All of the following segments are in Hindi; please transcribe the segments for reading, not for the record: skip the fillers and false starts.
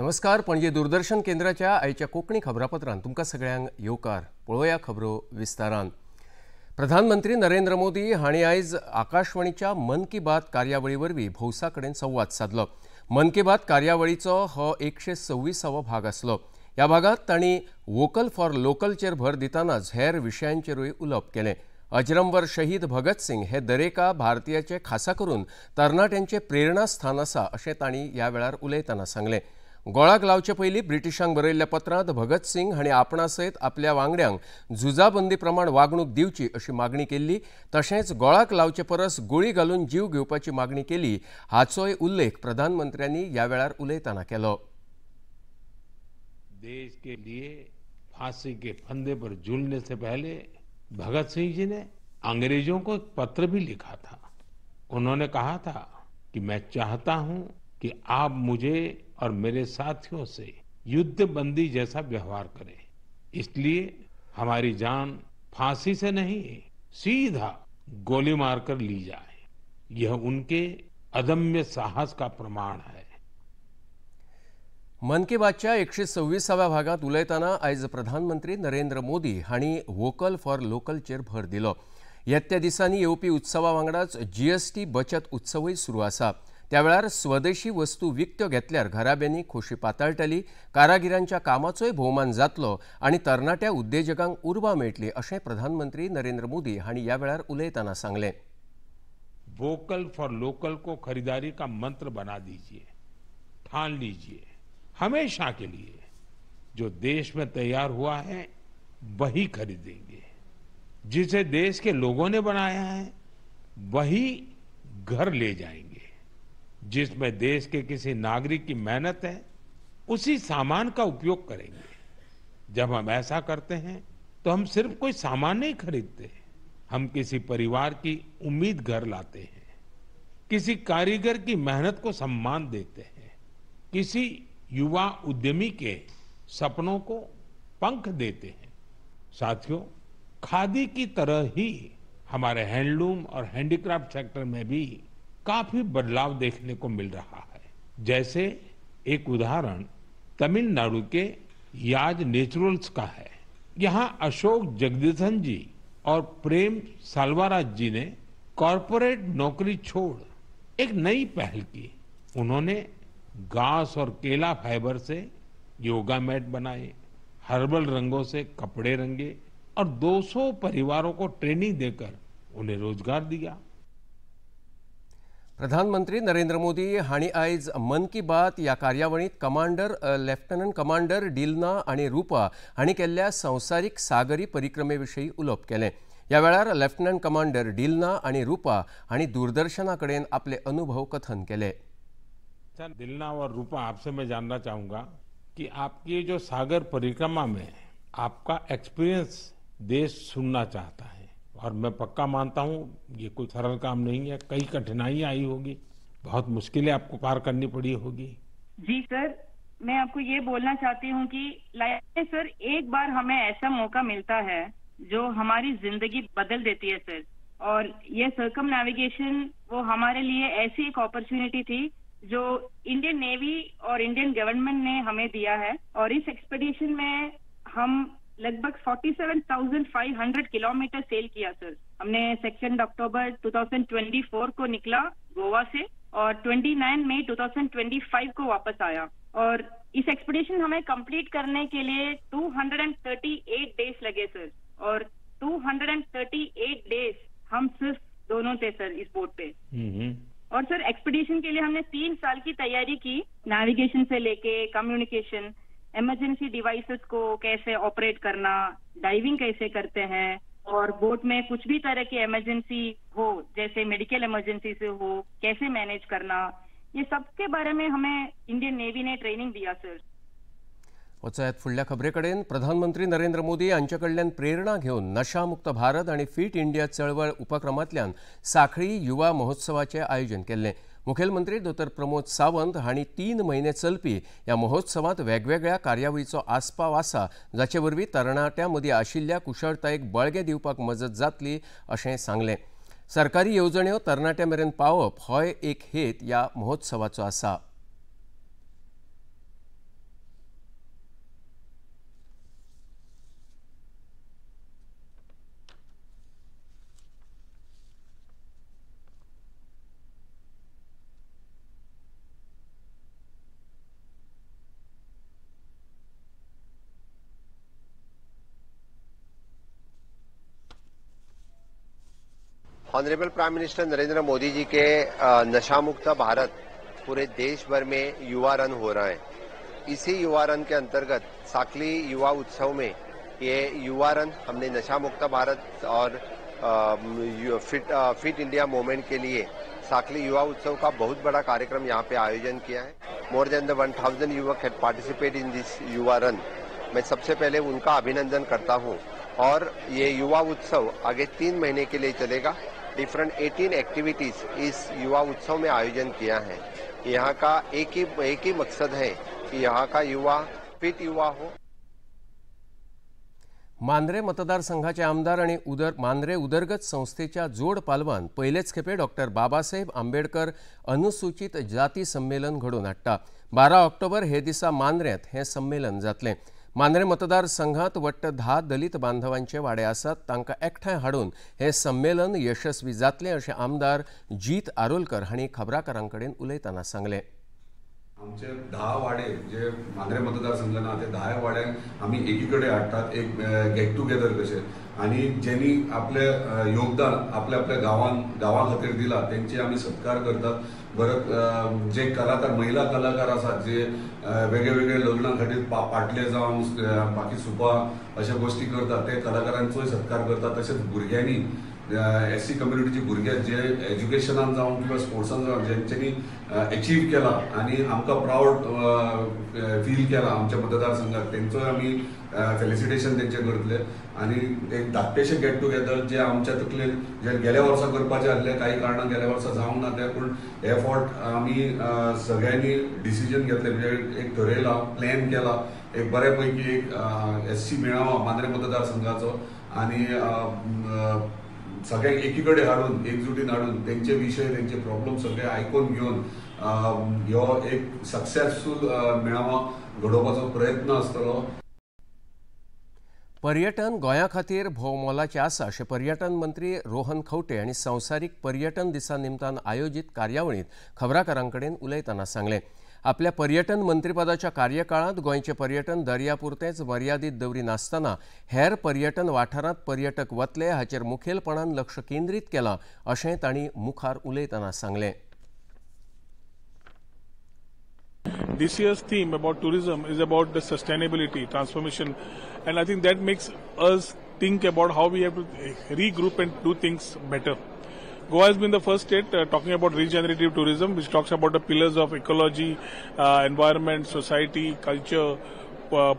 नमस्कार। पणजी दूरदर्शन केंद्राच्या आयच्या कोंकणी खबरापत्रांत तुमकां सगळ्यांक येवकार। पळोवया खबरो विस्तारान। प्रधानमंत्री नरेंद्र मोदी हांणी आयज आकाशवाणीच्या मन की बात कार्यावळी वरवीं भौसा कडेन संवाद साधलो। मन की बात कार्यावळीचो हो 126वो भाग आसलो। ह्या भागांत तांणी वोकल फॉर लोकलचेर भर दितनाच हेर विशयांचेरूय उलोवप केलें। अजरंवर शहीद भगत सिंग हे दरेका भारतीयाचे खासा करून तरणाट्यांचे प्रेरणास्थान आसा अशें तांणी ह्या वेळार उलयतना सांगलें। गोळाक लावचे पयलीं ब्रिटिशांक बरयल्ल्या पत्रांत भगत सिंग हांणी आपणा सयत आपल्या वांगड्यांक झुजाबंदी प्रमाण वागणूक दिवची अशी मागणी केल्ली। तशेंच गोळाक लावचे परस गोळी घालून जीव घेवपाची मागणी केली। हाचोय उल्लेख प्रधानमंत्र्यांनी ह्या वेळार उलयतना केलो। देश के लिए फांसी के फंदे पर झूलने से पहले भगत सिंह जी ने अंग्रेजों को एक पत्र भी लिखा था। उन्होंने कहा था कि मैं चाहता हूं कि आप मुझे और मेरे साथियों से युद्ध बंदी जैसा व्यवहार करें, इसलिए हमारी जान फांसी से नहीं सीधा गोली मारकर ली जाए। यह उनके अदम्य साहस का प्रमाण है। मन की बातच्या 126व्या भागात उलयतना आयज प्रधानमंत्री नरेंद्र मोदी हांणी वोकल फॉर लोकलचेर भर दिलो। येत्या दिसांनी येवपी उत्सवा वांगडाच जीएसटी बचत उत्सवूय सुरू आसा। त्या वेळार स्वदेशी वस्तू विकत्यो घेतल्यार घराब्यांनी खोशी पातळटली, कारागिरांच्या कामाचोय भोवमान जातलो आनी तरणाट्या उद्देजकांक उर्बा मेळटली अशें प्रधानमंत्री नरेंद्र मोदी हांणी ह्या वेळार उलयतना सांगलें। वोकल फॉर लोकल को खरीदारी का मंत्र बना दीजिए, ठान लीजिए हमेशा के लिए जो देश में तैयार हुआ है वही खरीदेंगे, जिसे देश के लोगों ने बनाया है वही घर ले जाएंगे, जिसमें देश के किसी नागरिक की मेहनत है उसी सामान का उपयोग करेंगे। जब हम ऐसा करते हैं तो हम सिर्फ कोई सामान नहीं खरीदते, हम किसी परिवार की उम्मीद घर लाते हैं, किसी कारीगर की मेहनत को सम्मान देते हैं, किसी युवा उद्यमी के सपनों को पंख देते हैं। साथियों, खादी की तरह ही हमारे हैंडलूम और हैंडीक्राफ्ट सेक्टर में भी काफी बदलाव देखने को मिल रहा है। जैसे एक उदाहरण तमिलनाडु के याज नेचुरल्स का है। यहाँ अशोक जगदीशन जी और प्रेम साल्वाराज जी ने कॉरपोरेट नौकरी छोड़ एक नई पहल की। उन्होंने घास और केला फाइबर से योगा मैट बनाए, हर्बल रंगों से कपड़े रंगे और 200 परिवारों को ट्रेनिंग देकर उन्हें रोजगार दिया। प्रधानमंत्री नरेंद्र मोदी हांणी आयज मन की बात ह्या कार्यावळींत कमांडर लेफ्टनंट कमांडर डिलना आनी रूपा हांणी केल्ल्या संवसारीक सागरी परिक्रमे विशीं उलोवप केलें। ह्या वेळार लेफ्टनंट कमांडर डिलना आनी रूपा हांणी दूरदर्शना कडेन आपले अनुभव कथन केले। दिलना और रूपा, आपसे मैं जानना चाहूंगा कि आपकी जो सागर परिक्रमा में आपका एक्सपीरियंस देश सुनना चाहता है, और मैं पक्का मानता हूं ये कोई सरल काम नहीं है, कई कठिनाइयां आई होगी, बहुत मुश्किलें आपको पार करनी पड़ी होगी। जी सर, मैं आपको ये बोलना चाहती हूँ कि लाइफ में सर एक बार हमें ऐसा मौका मिलता है जो हमारी जिंदगी बदल देती है सर। और ये सर्कम नेविगेशन वो हमारे लिए ऐसी एक अपॉर्चुनिटी थी जो इंडियन नेवी और इंडियन गवर्नमेंट ने हमें दिया है। और इस एक्सपेडिशन में हम लगभग 47,500 किलोमीटर सेल किया सर। हमने 2 अक्टूबर 2024 को निकला गोवा से और 29 मई 2025 को वापस आया। और इस एक्सपेडिशन हमें कंप्लीट करने के लिए 238 डेज लगे सर। और 238 डेज हम सिर्फ दोनों थे सर इस बोट पे। और सर एक्सपेडिशन के लिए हमने 3 साल की तैयारी की, नेविगेशन से लेके कम्युनिकेशन, इमरजेंसी डिवाइसेस को कैसे ऑपरेट करना, डाइविंग कैसे करते हैं, और बोट में कुछ भी तरह की इमरजेंसी हो जैसे मेडिकल इमरजेंसी से हो कैसे मैनेज करना, ये सब के बारे में हमें इंडियन नेवी ने ट्रेनिंग दिया सर। वचयात फुडल्या खबरे कडेन। प्रधानमंत्री नरेंद्र मोदी हांचे कडल्यान प्रेरणा घेवन नशामुक्त भारत आनी फिट इंडिया चळवळ उपक्रमांतल्यान सांखळी युवा महोत्सवाचें आयोजन केल्लें। मुखेलमंत्री डॉ प्रमोद सावंत हांणी 3 म्हयने चलपी ह्या महोत्सवांत वेगवेगळ्या कार्यावळीचो आस्पाव आसा, जाचे वरवीं तरणाट्यां मदीं आशिल्ल्या कुशळटायेक बळगें दिवपाक मजत जातली अशें सांगलें। सरकारी येवजण्यो तरणाट्यां मेरेन पावप होय एक हेत ह्या महोत्सवाचो आसा। Honourable prime minister Narendra Modi ji के नशा मुक्त भारत पूरे देश भर में युवा रन हो रहा है। इसी युवा रन के अंतर्गत साकली युवा उत्सव में ये युवा रन हमने नशा मुक्त भारत और फिट इंडिया मूवमेंट के लिए साकली युवा उत्सव का बहुत बड़ा कार्यक्रम यहाँ पे आयोजन किया है। मोर देन 1000 युवक हैड पार्टिसिपेट इन दिस युवा रन। मैं सबसे पहले उनका अभिनंदन करता हूँ और ये युवा उत्सव आगे 3 महीने के लिए चलेगा। डिफरेंट 18 एक्टिविटीज इस युवा उत्सव में आयोजन किया है। यहाँ का एक ही मकसद है कि यहाँ का युवा फिट युवा हो। मांद्रे मतदारसंघाचे आमदार आणि मांद्रे उदरगत संस्थेच्या जोड पालवान पहिलेच खेपे डॉक्टर बाबासाहेब आंबेडकर अनुसूचित जाती संमेलन घडोवन हाडटा। 12 ऑक्टोबर हे दिसा मांद्र्यांत हे संमेलन जातले। मांद्रे मतदारसंघात वट्ट 10 दलित बांधवांचे वाडे आसात, तांकां एकठांय हाडून हे संमेलन यशस्वी जातले अशें आमदार जीत आरोलकर हांणी खबराकारांकडेन उलयतना सांगले। आमचे 10 वाडे जे मांद्रे मतदारसंघान आहा ते 10 वाड्यांक आमी एकीकडे हाडटात, एक गेट टुगेदर कशें, आणि ज्यांनी आपले योगदान आपल्या गांवां खातीर दिला त्यांचे आमी सत्कार करतात। परत जे कलाकार महिला कलाकार आसात जे वेगळे लग्ना खातीर पाटले जावन बाकी सुपा अशा गोष्टी करतात ते कलाकारांचोय सत्कार करतात। तशेंच भुरग्यांनी SC कम्युनिटीची भुरगे जे एज्युकेशनान जावन किंवा स्पोर्ट्सान जावन ज्यांच्यांनी अचीव केला आणि आमकां प्राऊड फील केला आमच्या मतदारसंघात तेंचोय आमी फेलिसिटेशन तेंचे करतले। आणि एक धाकटेशे गेट टुगेदर जे आमच्या तकलेन जे गेल्या वर्सा करपाचे आसले काही कारणान गेल्या वर्सा जावंक ना ते, पूण हे फावट आमी सगळ्यांनी डिसिजन घेतले, म्हणजे एक ठरयला प्लॅन केला एक बऱ्यापैकी एक SC मेळावा मांद्रे मतदारसंघाचो आणि सगळ्यांक एकीकडे हाडून एकजुटीन हाडून तेंचे विषय तेंचे प्रॉब्लेम सगळे आयकून घेवन ह्यो एक सक्सेसफूल मेळावा घडोवपाचो प्रयत्न आसतलो। पर्यटन गोंया खातीर भोव मोलाचें आसा अशें पर्यटन मंत्री रोहन खंवटे हांणी संवसारीक पर्यटन दिसा निमतान आयोजीत कार्यावळींत खबराकारांकडेन उलयतना सांगलें। आपल्या पर्यटन मंत्रीपदाच्या कार्यकाळांत गोंयचें पर्यटन दर्यापुरतेंच मर्यादीत दवरिनासतना हेर पर्यटन वाठारांत पर्यटक वतले हाचेर मुखेलपणान लक्ष केंद्रीत केलां अशें तांणी मुखार उलयतना सांगलें। This year's theme about tourism is about the sustainability, transformation, and I think that makes us think about how we have to regroup and do things better. Goa has been the first state talking about regenerative tourism, which talks about the pillars of ecology, environment, society, culture,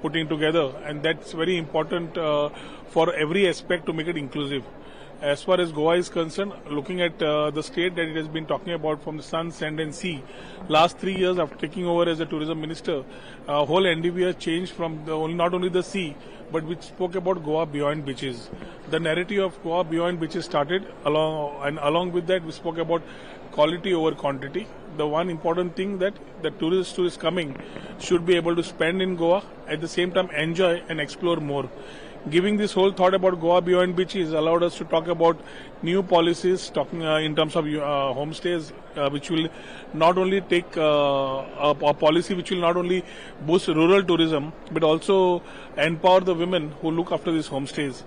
putting together, and that's very important for every aspect to make it inclusive. As far as Goa is concerned, looking at the state that it has been talking about from the sun, sand and sea, last 3 years after taking over as a tourism minister, whole NDP changed from not only the sea, but which spoke about Goa beyond beaches. The narrative of Goa beyond beaches started along with that we spoke about quality over quantity. The one important thing that the tourists coming should be able to spend in Goa, at the same time enjoy and explore more. Giving this whole thought about Goa beyond beaches allowed us to talk about new policies, talking in terms of homestays, which will not only take a policy which will not only boost rural tourism, but also empower the women who look after these homestays.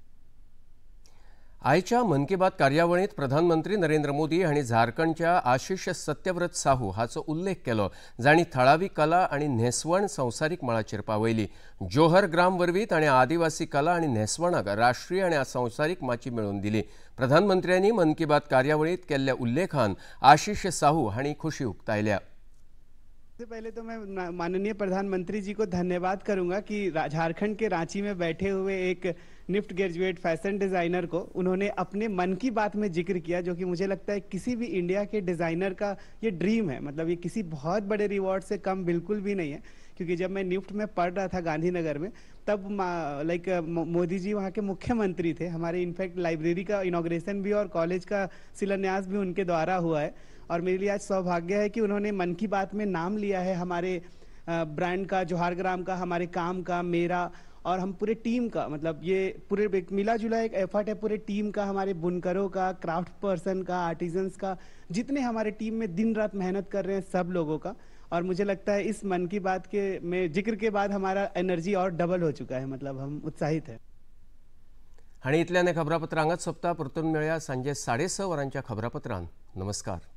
आयच्या मन की बात कार्यावळींत प्रधानमंत्री नरेंद्र मोदी हांणी झारखंडच्या आशीष सत्यव्रत साहू हाचो उल्लेख केलो, जांणी थळावी कला आनी न्हेसवण संवसारीक मळाचेर पावयली। जोहर ग्राम वरवीं ताणें आदिवासी कला आनी न्हेसवणाक राष्ट्रीय आनी संवसारीक माची मेळोवन दिली। प्रधानमंत्र्यांनी मन की बात कार्यावळींत केल्ल्या उल्लेखान आशीष साहू हांणी खुशी उक्तायल्या। सबसे पहले तो मैं माननीय प्रधानमंत्री जी को धन्यवाद करूंगा कि झारखंड के रांची में बैठे हुए एक निफ्ट ग्रेजुएट फैशन डिजाइनर को उन्होंने अपने मन की बात में जिक्र किया, जो कि मुझे लगता है किसी भी इंडिया के डिजाइनर का ये ड्रीम है। मतलब ये किसी बहुत बड़े रिवॉर्ड से कम बिल्कुल भी नहीं है, क्योंकि जब मैं निफ्ट में पढ़ रहा था गांधीनगर में तब मोदी जी वहाँ के मुख्यमंत्री थे। हमारे इनफैक्ट लाइब्रेरी का इनॉग्रेशन भी और कॉलेज का शिलान्यास भी उनके द्वारा हुआ है, और मेरे लिए आज सौभाग्य है कि उन्होंने मन की बात में नाम लिया है हमारे ब्रांड का, जोहार ग्राम का, हमारे काम का, मेरा और हम पूरे टीम का। मतलब ये पूरे मिला जुला एक एफर्ट है पूरे टीम का, हमारे बुनकरों का, क्राफ्ट पर्सन का, आर्टिजन्स का, जितने हमारे टीम में दिन रात मेहनत कर रहे हैं सब लोगों का। और मुझे लगता है इस मन की बात के में जिक्र के बाद हमारा एनर्जी और डबल हो चुका है, मतलब हम उत्साहित हैं। हाणी इतल्यान खबरापत्र हांगाच सोंपता. परतून मेळया सांजे 6:30 वरांच्या खबरापत्रांत. नमस्कार.